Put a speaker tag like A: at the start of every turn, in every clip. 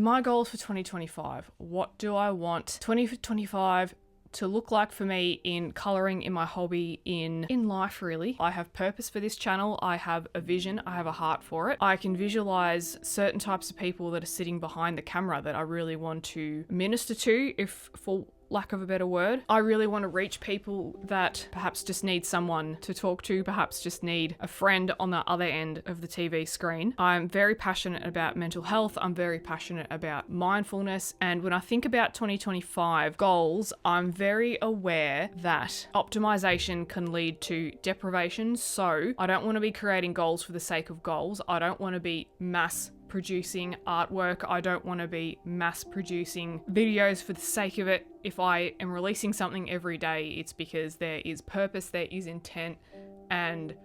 A: my goals for 2025. What do I want 2025 to look like for me in colouring, in my hobby, in life really? I have purpose for this channel. I have a vision. I have a heart for it. I can visualize certain types of people that are sitting behind the camera that I really want to minister to, if for lack of a better word. I really want to reach people that perhaps just need someone to talk to, perhaps just need a friend on the other end of the TV screen. I'm very passionate about mental health. I'm very passionate about mindfulness. And when I think about 2025 goals, I'm very aware that optimization can lead to deprivation. So I don't want to be creating goals for the sake of goals. I don't want to be mass producing artwork. I don't want to be mass producing videos for the sake of it. If I am releasing something every day, it's because there is purpose, there is intent, and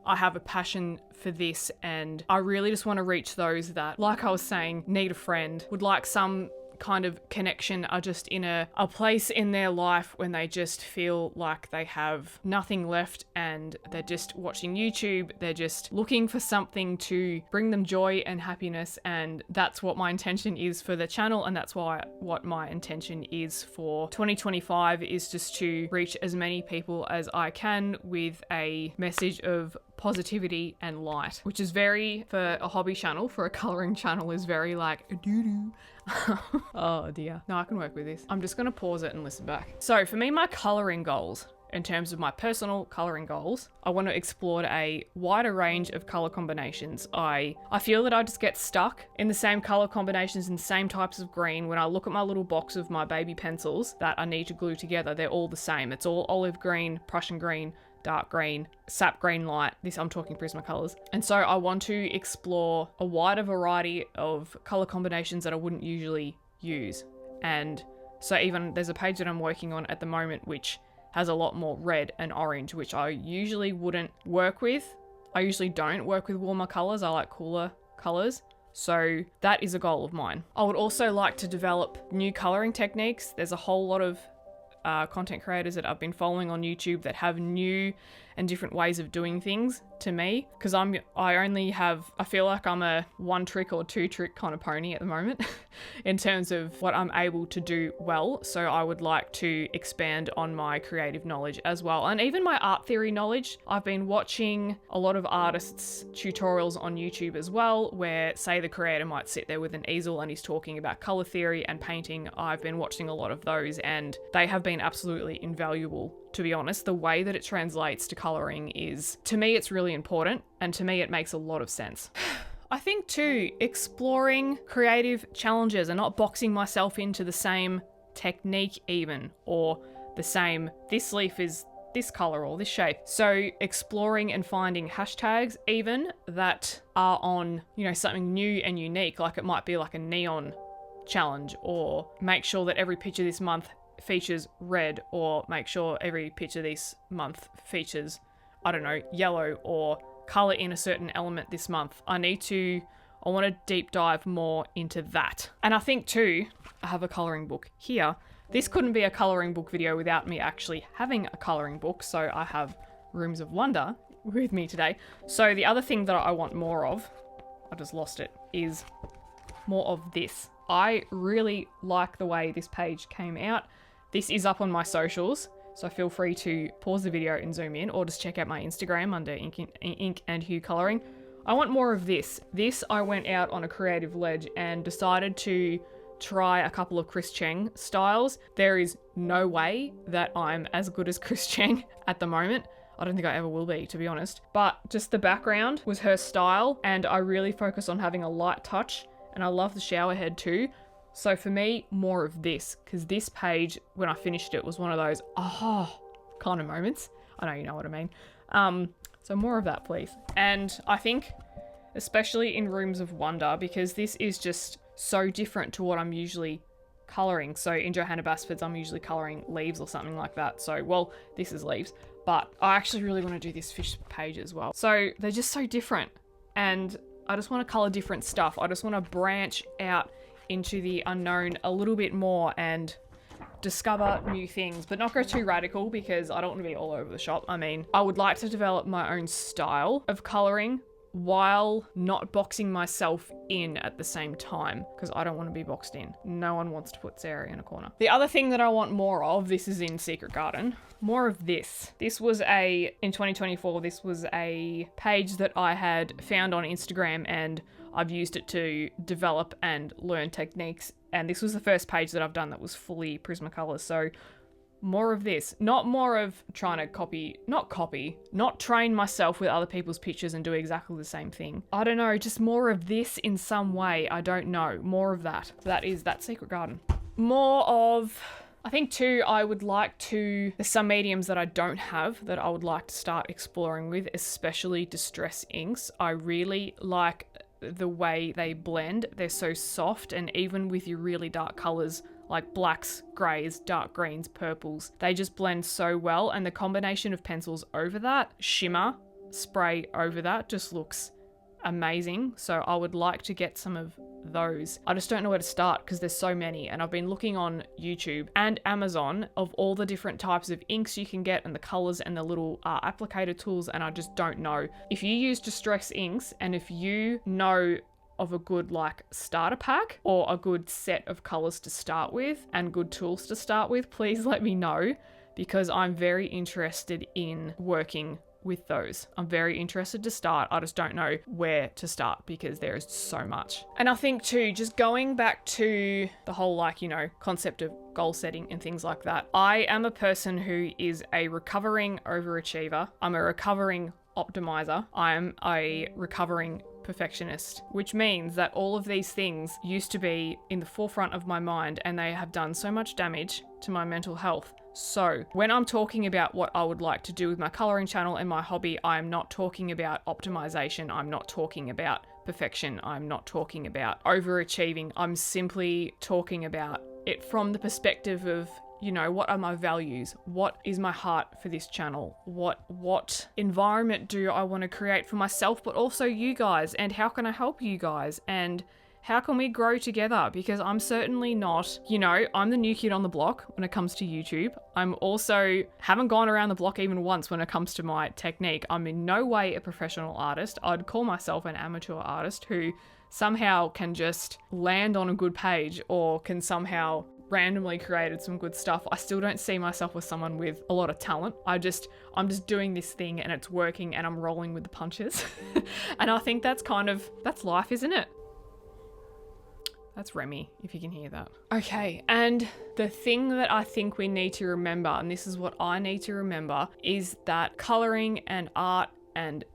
A: I have a passion for this. And I really just want to reach those that, like I was saying, need a friend, would like some kind of connection, are just in a place in their life when they just feel like they have nothing left and they're just watching YouTube, they're just looking for something to bring them joy and happiness. And that's what my intention is for the channel, and that's what my intention is for 2025, is just to reach as many people as I can with a message of positivity and light, which is very, for a hobby channel, for a colouring channel, is very like doo-doo. Oh dear. No, I can work with this. I'm just going to pause it and listen back. So for me, my colouring goals, in terms of my personal colouring goals, I want to explore a wider range of colour combinations. I feel that I just get stuck in the same colour combinations and same types of green. When I look at my little box of my baby pencils that I need to glue together, they're all the same. It's all olive green, Prussian green, dark green, sap green light. This, I'm talking Prismacolors. And so I want to explore a wider variety of color combinations that I wouldn't usually use. And so even there's a page that I'm working on at the moment which has a lot more red and orange, which I usually wouldn't work with. I usually don't work with warmer colors. I like cooler colors. So that is a goal of mine. I would also like to develop new coloring techniques. There's a whole lot of content creators that I've been following on YouTube that have new and different ways of doing things to me, because I feel like I'm a one trick or two trick kind of pony at the moment in terms of what I'm able to do well. So I would like to expand on my creative knowledge as well, and even my art theory knowledge. I've been watching a lot of artists' tutorials on YouTube as well, where say the creator might sit there with an easel and he's talking about color theory and painting. I've been watching a lot of those and they have been absolutely invaluable. To be honest, the way that it translates to colouring is, to me, it's really important, and to me it makes a lot of sense. I think too, exploring creative challenges and not boxing myself into the same technique even, or the same, this leaf is this colour or this shape. So exploring and finding hashtags even that are on, something new and unique, like it might be like a neon challenge, or make sure that every picture this month features red, or make sure every picture this month features, I don't know, yellow, or color in a certain element this month. I want to deep dive more into that. And I think too, I have a coloring book here. This couldn't be a coloring book video without me actually having a coloring book. So I have Rooms of Wonder with me today. So the other thing that I want more of, I just lost it, is more of this. I really like the way this page came out. This is up on my socials, so feel free to pause the video and zoom in, or just check out my Instagram under ink and hue colouring. I want more of this. I went out on a creative ledge and decided to try a couple of Chris Cheng styles. There is no way that I'm as good as Chris Cheng at the moment. I don't think I ever will be, to be honest. But just the background was her style, and I really focus on having a light touch, and I love the shower head too. So for me, more of this, because this page, when I finished it, was one of those kind of moments. I know you know what I mean. So more of that, please. And I think, especially in Rooms of Wonder, because this is just so different to what I'm usually colouring. So in Johanna Basford's, I'm usually colouring leaves or something like that. So, well, this is leaves, but I actually really want to do this fish page as well. So they're just so different, and I just want to colour different stuff. I just want to branch out into the unknown a little bit more and discover new things, but not go too radical, because I don't want to be all over the shop. I mean, I would like to develop my own style of colouring, while not boxing myself in at the same time, because I don't want to be boxed in. No one wants to put Sarah in a corner. The other thing that I want more of, this is in Secret Garden, more of this. This was in 2024, this was a page that I had found on Instagram, and I've used it to develop and learn techniques. And this was the first page that I've done that was fully Prismacolor. So more of this, not more of trying to not train myself with other people's pictures and do exactly the same thing. I don't know, just more of this in some way. I don't know, more of that. So that's Secret Garden. More of, I think too, there's some mediums that I don't have that I would like to start exploring with, especially distress inks. I really like the way they blend. They're so soft, and even with your really dark colors, like blacks, greys, dark greens, purples, they just blend so well. And the combination of pencils over that, shimmer, spray over that, just looks amazing. So I would like to get some of those. I just don't know where to start because there's so many, and I've been looking on YouTube and Amazon of all the different types of inks you can get and the colors and the little applicator tools, and I just don't know. If you use distress inks, and if you know of a good like starter pack or a good set of colors to start with and good tools to start with, please let me know, because I'm very interested in working with those. I'm very interested to start. I just don't know where to start because there is so much. And I think too, just going back to the whole concept of goal setting and things like that, I am a person who is a recovering overachiever. I'm a recovering optimizer. I'm a recovering perfectionist, which means that all of these things used to be in the forefront of my mind, and they have done so much damage to my mental health. So when I'm talking about what I would like to do with my coloring channel and my hobby, I'm not talking about optimization. I'm not talking about perfection. I'm not talking about overachieving. I'm simply talking about it from the perspective of, what are my values? What is my heart for this channel? What environment do I want to create for myself, but also you guys? And how can I help you guys? And how can we grow together? Because I'm certainly not, I'm the new kid on the block when it comes to YouTube. I'm also haven't gone around the block even once when it comes to my technique. I'm in no way a professional artist. I'd call myself an amateur artist who somehow can just land on a good page or can somehow randomly created some good stuff. I still don't see myself as someone with a lot of talent. I'm just doing this thing and it's working and I'm rolling with the punches. And I think that's life, isn't it? That's Remy, if you can hear that. Okay, and the thing that I think we need to remember, and this is what I need to remember, is that coloring and art and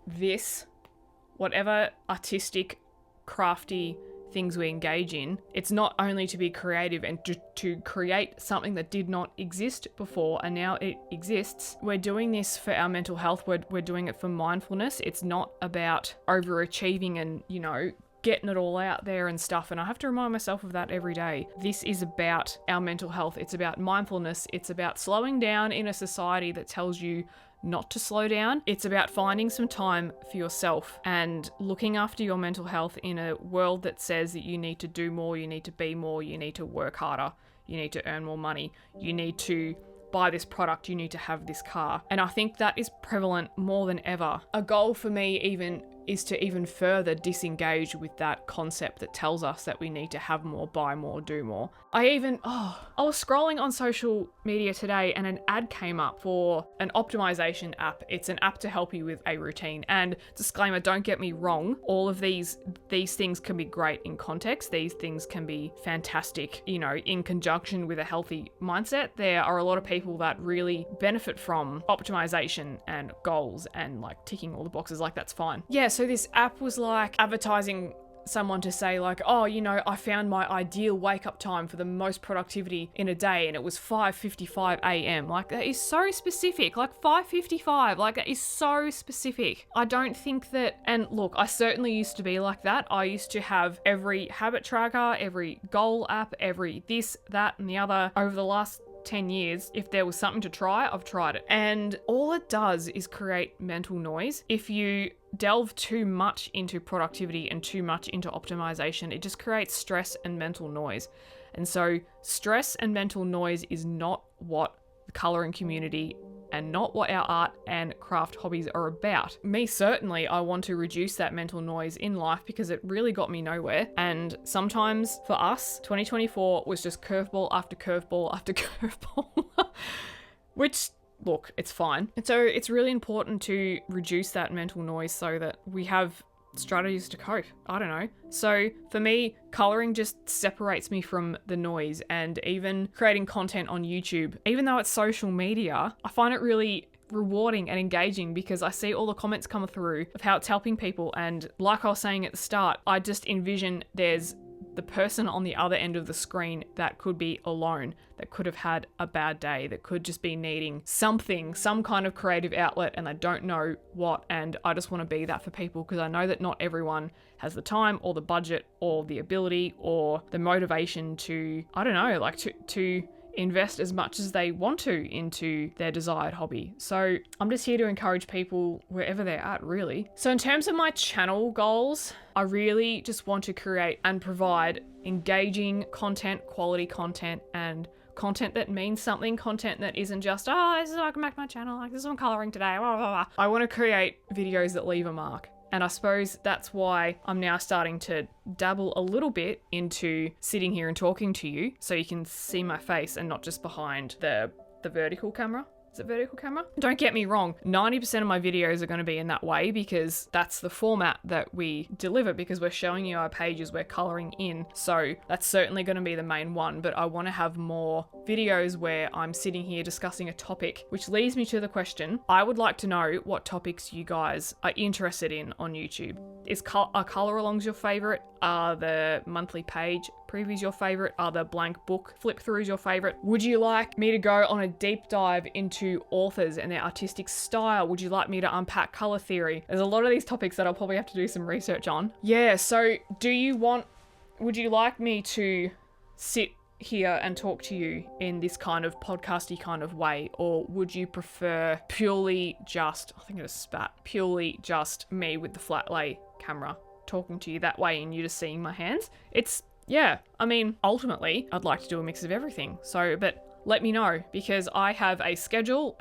A: whatever artistic, crafty things we engage in, it's not only to be creative and to create something that did not exist before and now it exists. We're doing this for our mental health. We're doing it for mindfulness. It's not about overachieving and, getting it all out there and stuff. And I have to remind myself of that every day. This is about our mental health. It's about mindfulness. It's about slowing down in a society that tells you not to slow down. It's about finding some time for yourself and looking after your mental health in a world that says that you need to do more, you need to be more, you need to work harder, you need to earn more money, you need to buy this product, you need to have this car. And I think that is prevalent more than ever. A goal for me is to even further disengage with that concept that tells us that we need to have more, buy more, do more. I was scrolling on social media today and an ad came up for an optimization app. It's an app to help you with a routine. And disclaimer, don't get me wrong, all of these things can be great in context. These things can be fantastic, in conjunction with a healthy mindset. There are a lot of people that really benefit from optimization and goals and ticking all the boxes, that's fine. Yeah, so this app was advertising someone to say I found my ideal wake up time for the most productivity in a day and it was 5:55 a.m. That is so specific. 5:55, that is so specific. I don't think that, and look, I certainly used to be like that. I used to have every habit tracker, every goal app, every this, that and the other. Over the last 10 years, if there was something to try, I've tried it. And all it does is create mental noise. If you delve too much into productivity and too much into optimization, it just creates stress and mental noise. And so stress and mental noise is not what the coloring community and not what our art and craft hobbies are about. Me, certainly, I want to reduce that mental noise in life because it really got me nowhere. And sometimes for us, 2024 was just curveball after curveball after curveball, which, look, it's fine. And so it's really important to reduce that mental noise so that we have strategies to cope. I don't know. So for me, coloring just separates me from the noise, and even creating content on YouTube, even though it's social media, I find it really rewarding and engaging because I see all the comments come through of how it's helping people. And like I was saying at the start, I just envision there's the person on the other end of the screen that could be alone, that could have had a bad day, that could just be needing something, some kind of creative outlet, and they don't know what. And I just want to be that for people because I know that not everyone has the time or the budget or the ability or the motivation to, I don't know, like to invest as much as they want to into their desired hobby. So I'm just here to encourage people wherever they're at, really. So in terms of my channel goals, I really just want to create and provide engaging content, quality content, and content that means something, content that isn't just, oh, this is how I can make my channel, like this is what I'm coloring today, blah, blah, blah. I want to create videos that leave a mark. And I suppose that's why I'm now starting to dabble a little bit into sitting here and talking to you so you can see my face and not just behind the vertical camera. Is it vertical camera? Don't get me wrong, 90% of my videos are going to be in that way because that's the format that we deliver, because we're showing you our pages, we're coloring in. So that's certainly going to be the main one, but I want to have more videos where I'm sitting here discussing a topic, which leads me to the question. I would like to know what topics you guys are interested in on YouTube. Are color alongs your favorite? Are the monthly page previews your favorite? Are the blank book flip throughs your favorite? Would you like me to go on a deep dive into authors and their artistic style? Would you like me to unpack color theory? There's a lot of these topics that I'll probably have to do some research on. Yeah, so would you like me to sit here and talk to you in this kind of podcasty kind of way, or would you prefer purely just me with the flat lay camera talking to you that way and you just seeing my hands? Ultimately I'd like to do a mix of everything. But let me know, because I have a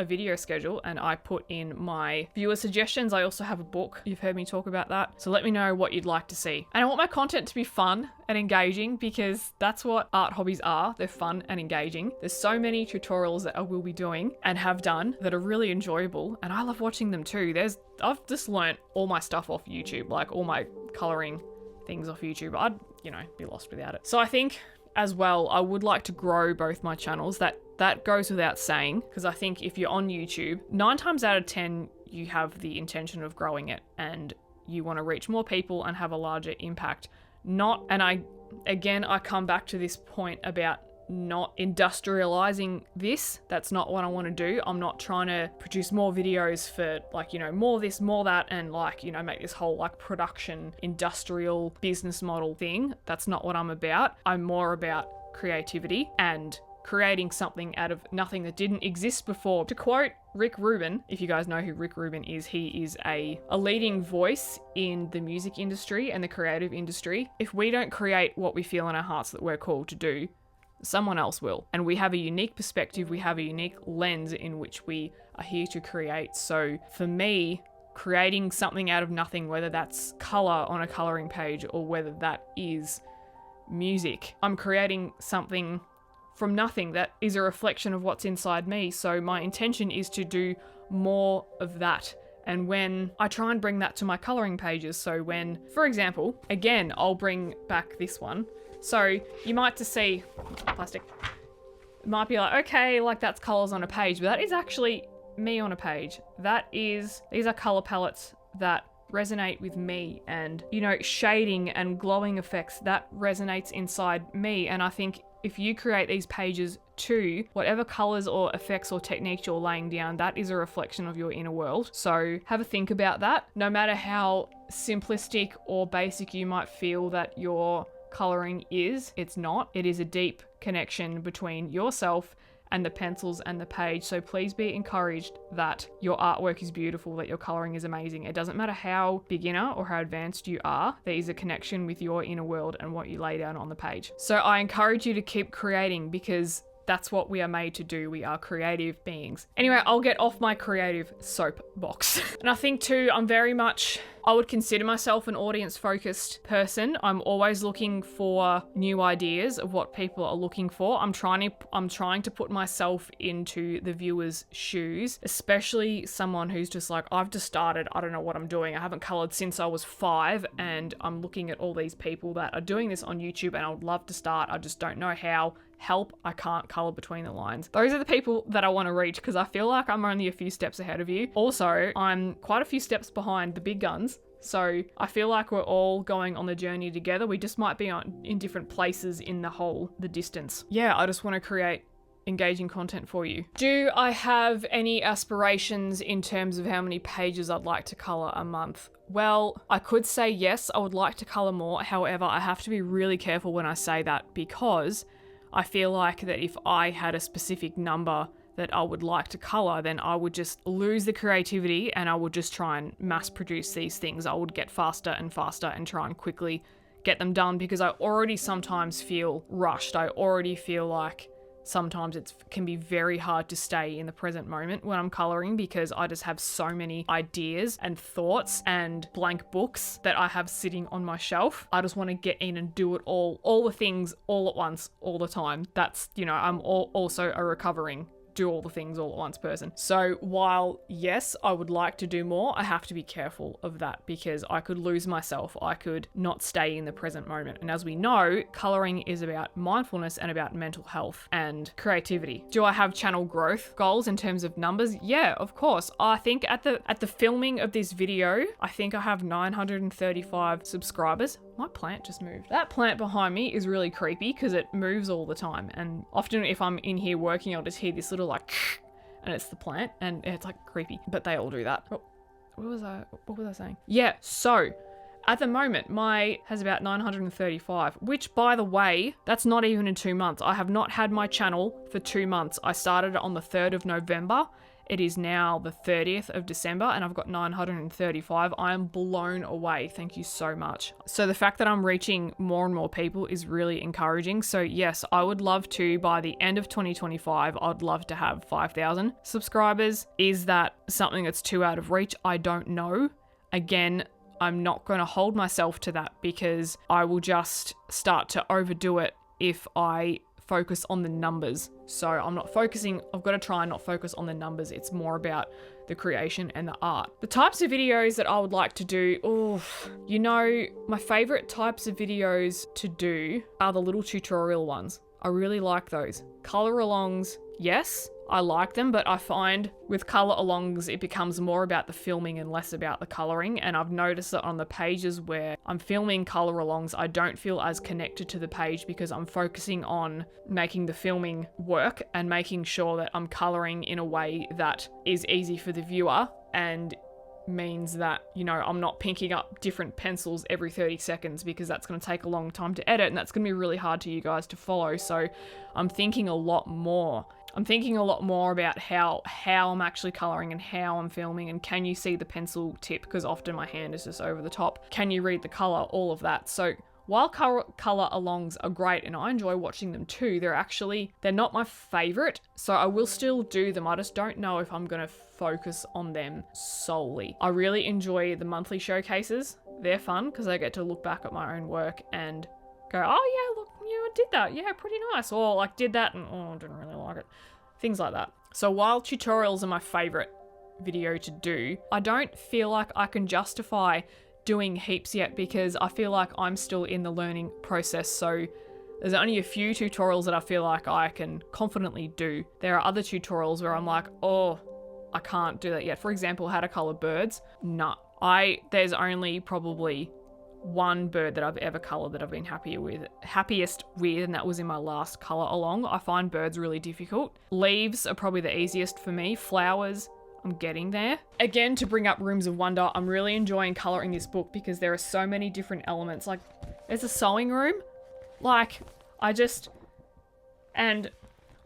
A: video schedule, and I put in my viewer suggestions. I also have a book. You've heard me talk about that. So let me know what you'd like to see. And I want my content to be fun and engaging, because that's what art hobbies are. They're fun and engaging. There's so many tutorials that I will be doing and have done that are really enjoyable, and I love watching them too. I've just learnt all my stuff off YouTube, like all my coloring things off YouTube. I'd, be lost without it. So I think as well, I would like to grow both my channels. That goes without saying, because I think if you're on YouTube, 9 times out of 10, you have the intention of growing it and you want to reach more people and have a larger impact. I come back to this point about not industrializing this. That's not what I want to do. I'm not trying to produce more videos for more this, more that, and make this whole production industrial business model thing. That's not what I'm about. I'm more about creativity and creating something out of nothing that didn't exist before. To quote Rick Rubin, if you guys know who Rick Rubin is, he is a leading voice in the music industry and the creative industry. If we don't create what we feel in our hearts that we're called to do, someone else will. And we have a unique perspective, we have a unique lens in which we are here to create. So for me, creating something out of nothing, whether that's color on a coloring page or whether that is music, I'm creating something from nothing that is a reflection of what's inside me. So my intention is to do more of that. And when I try and bring that to my coloring pages, so when, for example, again, I'll bring back this one. So you might just see plastic. It might be like, okay, that's colors on a page, but that is actually me on a page. These are color palettes that resonate with me, and shading and glowing effects that resonates inside me. And I think if you create these pages too, whatever colors or effects or techniques you're laying down, that is a reflection of your inner world. So have a think about that. No matter how simplistic or basic you might feel that your coloring is, it's not. It is a deep connection between yourself and the pencils and the page. So please be encouraged that your artwork is beautiful, that your coloring is amazing. It doesn't matter how beginner or how advanced you are, there is a connection with your inner world and what you lay down on the page. So I encourage you to keep creating, because That's what we are made to do. We are creative beings. Anyway, I'll get off my creative soapbox. And I think too, I would consider myself an audience-focused person. I'm always looking for new ideas of what people are looking for. I'm trying to put myself into the viewer's shoes, especially someone who's just like, I've just started, I don't know what I'm doing. I haven't colored since I was 5, and I'm looking at all these people that are doing this on YouTube, and I would love to start. I just don't know how. Help, I can't color between the lines. Those are the people that I want to reach, because I feel like I'm only a few steps ahead of you. Also, I'm quite a few steps behind the big guns. So I feel like we're all going on the journey together. We just might be in different places in the distance. Yeah, I just want to create engaging content for you. Do I have any aspirations in terms of how many pages I'd like to color a month? Well, I could say yes, I would like to color more. However, I have to be really careful when I say that, because I feel like that if I had a specific number that I would like to color, then I would just lose the creativity and I would just try and mass produce these things. I would get faster and faster and try and quickly get them done, because I already sometimes feel rushed. I already feel like sometimes it can be very hard to stay in the present moment when I'm coloring, because I just have so many ideas and thoughts and blank books that I have sitting on my shelf. I just want to get in and do it all the things all at once, all the time. That's, I'm also a recovering do all the things all at once person. So while yes, I would like to do more, I have to be careful of that, because I could lose myself. I could not stay in the present moment. And as we know, coloring is about mindfulness and about mental health and creativity. Do I have channel growth goals in terms of numbers? Yeah, of course. I think at the filming of this video, I think I have 935 subscribers. My plant just moved. That plant behind me is really creepy because it moves all the time. And often if I'm in here working, I'll just hear this little like, and it's the plant, and it's like creepy, but they all do that. Oh, what was I saying? Yeah, so at the moment, my has about 935, which by the way, that's not even in 2 months. I have not had my channel for 2 months. I started on the 3rd of November. It is now the 30th of December and I've got 935. I am blown away. Thank you so much. So the fact that I'm reaching more and more people is really encouraging. So yes, I would love to, by the end of 2025, I'd love to have 5,000 subscribers. Is that something that's too out of reach? I don't know. Again, I'm not going to hold myself to that, because I will just start to overdo it if I focus on the numbers. So I've got to try and not focus on the numbers. It's more about the creation and the art. The types of videos that I would like to do, my favorite types of videos to do are the little tutorial ones. I really like those. Color alongs, yes, I like them, but I find with color alongs, it becomes more about the filming and less about the coloring. And I've noticed that on the pages where I'm filming color alongs, I don't feel as connected to the page, because I'm focusing on making the filming work and making sure that I'm coloring in a way that is easy for the viewer and means that, I'm not pinking up different pencils every 30 seconds, because that's going to take a long time to edit and that's going to be really hard to you guys to follow. So I'm thinking a lot more about how I'm actually coloring and how I'm filming, and can you see the pencil tip, because often my hand is just over the top. Can you read the color? All of that. So while color alongs are great and I enjoy watching them too, they're not my favorite. So I will still do them. I just don't know if I'm going to focus on them solely. I really enjoy the monthly showcases. They're fun because I get to look back at my own work and go, oh yeah, look, I did that. Yeah, pretty nice. Or like did that and I didn't really like it. Things like that. So while tutorials are my favorite video to do, I don't feel like I can justify doing heaps yet, because I feel like I'm still in the learning process. So there's only a few tutorials that I feel like I can confidently do. There are other tutorials where I'm like, oh, I can't do that yet. For example, how to color birds. No, there's only probably one bird that I've ever colored that I've been happiest with, and that was in my last color along. I find birds really difficult. Leaves are probably the easiest for me. Flowers, I'm getting there. Again, to bring up Rooms of Wonder, I'm really enjoying coloring this book because there are so many different elements. Like, there's a sewing room. And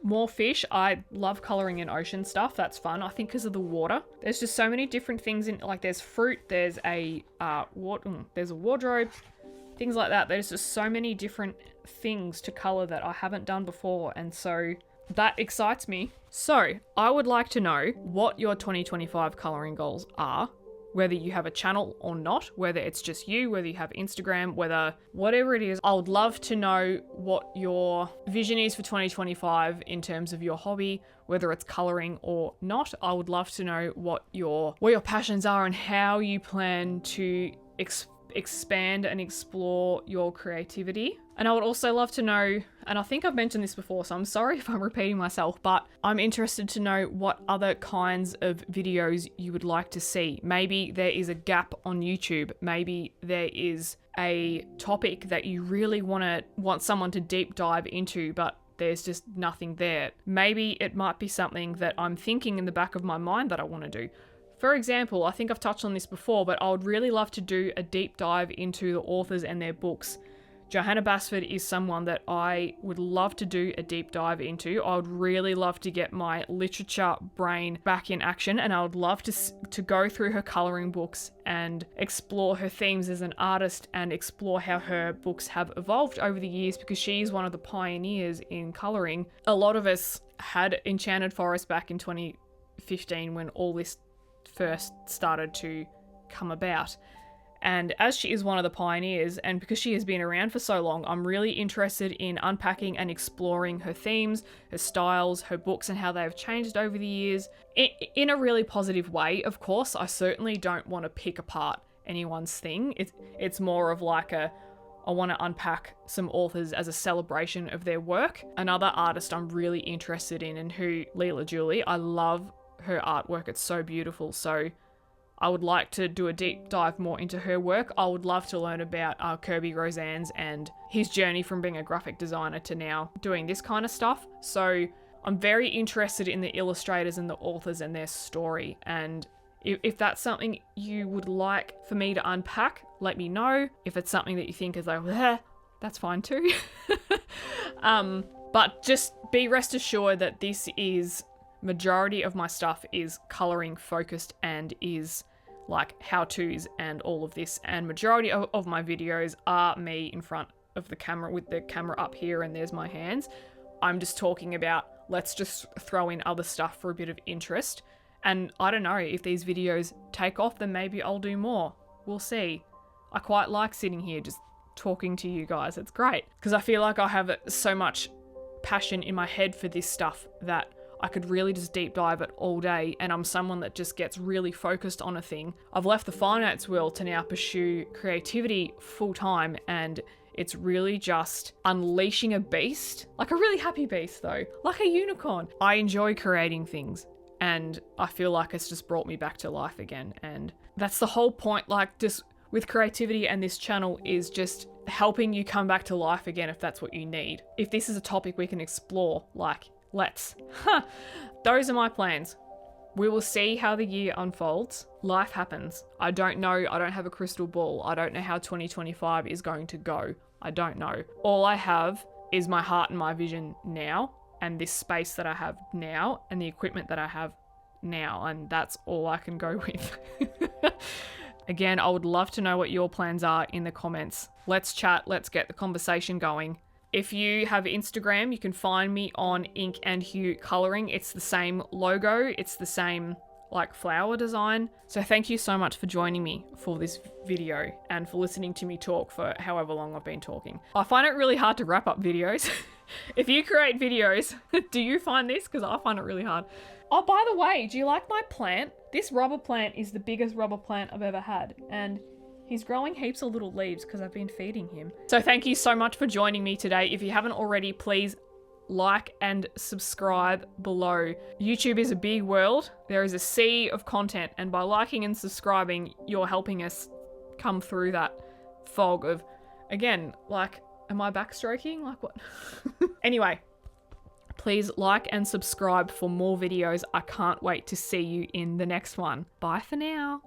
A: more fish. I love coloring in ocean stuff. That's fun. I think because of the water. There's just so many different things in, like there's fruit, there's a wardrobe, things like that. There's just so many different things to color that I haven't done before. And so that excites me. So I would like to know what your 2025 coloring goals are, whether you have a channel or not, whether it's just you, whether you have Instagram, whatever it is. I would love to know what your vision is for 2025 in terms of your hobby, whether it's coloring or not. I would love to know what your passions are and how you plan to expand and explore your creativity. And I would also love to know, and I think I've mentioned this before, so I'm sorry if I'm repeating myself, but I'm interested to know what other kinds of videos you would like to see. Maybe there is a gap on YouTube. Maybe there is a topic that you really want someone to deep dive into, but there's just nothing there. Maybe it might be something that I'm thinking in the back of my mind that I want to do. For example, I think I've touched on this before, but I would really love to do a deep dive into the authors and their books. Johanna Basford is someone that I would love to do a deep dive into. I would really love to get my literature brain back in action, and I would love to go through her coloring books and explore her themes as an artist and explore how her books have evolved over the years, because she is one of the pioneers in coloring. A lot of us had Enchanted Forest back in 2015 when all this first started to come about. And as she is one of the pioneers, and because she has been around for so long, I'm really interested in unpacking and exploring her themes, her styles, her books, and how they have changed over the years in a really positive way. Of course, I certainly don't want to pick apart anyone's thing. It's more of like I want to unpack some authors as a celebration of their work. Another artist I'm really interested in, and who, Leela Julie, I love her artwork. It's so beautiful. So I would like to do a deep dive more into her work. I would love to learn about Kirby Rosan's and his journey from being a graphic designer to now doing this kind of stuff. So I'm very interested in the illustrators and the authors and their story. And if that's something you would like for me to unpack, let me know. If it's something that you think is like, that's fine too. But just be rest assured that majority of my stuff is coloring focused and is like how-tos and all of this, and majority of my videos are me in front of the camera with the camera up here and there's my hands. I'm just talking about, let's just throw in other stuff for a bit of interest. And I don't know, if these videos take off, then maybe I'll do more. We'll see. I quite like sitting here just talking to you guys. It's great because I feel like I have so much passion in my head for this stuff that I could really just deep dive it all day, and I'm someone that just gets really focused on a thing. I've left the finance world to now pursue creativity full time, and it's really just unleashing a beast. Like a really happy beast though, like a unicorn. I enjoy creating things, and I feel like it's just brought me back to life again. And that's the whole point, like just with creativity and this channel is just helping you come back to life again if that's what you need. If this is a topic we can explore, like, let's. Those are my plans. We will see how the year unfolds. Life happens. I don't know. I don't have a crystal ball. I don't know how 2025 is going to go. I don't know. All I have is my heart and my vision now, and this space that I have now, and the equipment that I have now, and that's all I can go with. Again, I would love to know what your plans are in the comments. Let's chat. Let's get the conversation going. If you have Instagram, you can find me on Ink and Hue Coloring. It's the same logo. It's the same like flower design. So thank you so much for joining me for this video and for listening to me talk for however long I've been talking. I find it really hard to wrap up videos. If you create videos, do you find this? Because I find it really hard. Oh, by the way, do you like my plant? This rubber plant is the biggest rubber plant I've ever had. And he's growing heaps of little leaves because I've been feeding him. So thank you so much for joining me today. If you haven't already, please like and subscribe below. YouTube is a big world. There is a sea of content, and by liking and subscribing, you're helping us come through that fog of, again, like, am I backstroking? Like what? Anyway, please like and subscribe for more videos. I can't wait to see you in the next one. Bye for now.